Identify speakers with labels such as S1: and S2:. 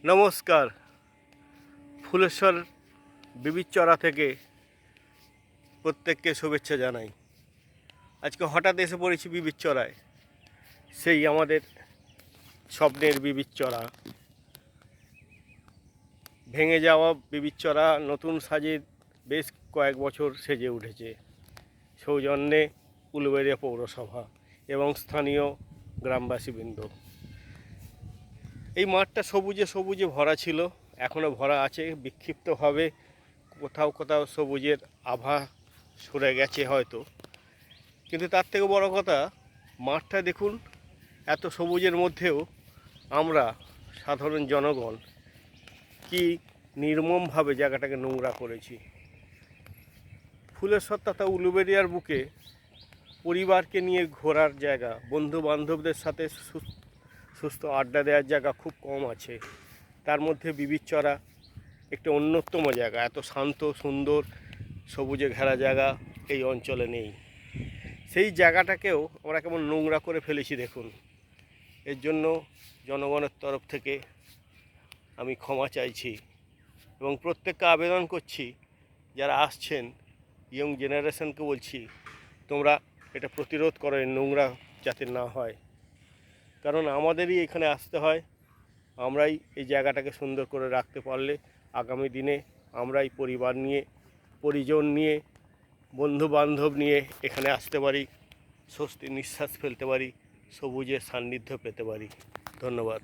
S1: নমস্কার। ফুলেশ্বর বিবিধচড়া থেকে প্রত্যেককে শুভেচ্ছা জানাই। আজকে হঠাৎ এসে পড়েছি বিবিধচড়ায়, সেই আমাদের স্বপ্নের বিবিধচড়া। ভেঙে যাওয়া বিবিধচড়া নতুন সাজে বেশ কয়েক বছর সেজে উঠেছে সৌজন্যে উলুবেড়িয়া পৌরসভা এবং স্থানীয় গ্রামবাসীবৃন্দ। এই মাঠটা সবুজে সবুজে ভরা ছিল, এখনও ভরা আছে। বিক্ষিপ্তভাবে কোথাও কোথাও সবুজের আভা সরে গেছে হয়তো, কিন্তু তার থেকে বড় কথা, মাঠটা দেখুন, এত সবুজের মধ্যেও আমরা সাধারণ জনগণ কি নির্মমভাবে জায়গাটাকে নোংরা করেছি। ফুলেশ্বর তথা উলুবেড়িয়ার বুকে পরিবারকে নিয়ে ঘোরার জায়গা, বন্ধু বান্ধবদের সাথে সুস্থ আড্ডা দেওয়ার জায়গা খুব কম আছে। তার মধ্যে বিবিধচড়া একটি অন্যতম জায়গা। এত শান্ত সুন্দর সবুজে ঘেরা জায়গা এই অঞ্চলে নেই। সেই জায়গাটাকেও আমরা কেমন নোংরা করে ফেলেছি দেখুন। এর জন্য জনগণের তরফ থেকে আমি ক্ষমা চাইছি এবং প্রত্যেককে আবেদন করছি, যারা আসছেন ইয়ং জেনারেশনকে বলছি, তোমরা এটা প্রতিরোধ করো, নোংরা যাতে না হয়। কারণ আমাদেরই এখানে আসতে হয়, আমরাই এই জায়গাটাকে সুন্দর করে রাখতে পারলে আগামী দিনে আমরাই পরিবার নিয়ে, পরিজন নিয়ে, বন্ধু বান্ধব নিয়ে এখানে আসতে পারি, স্বস্তি নিঃশ্বাস ফেলতে পারি, সবুজের সান্নিধ্য পেতে পারি। ধন্যবাদ।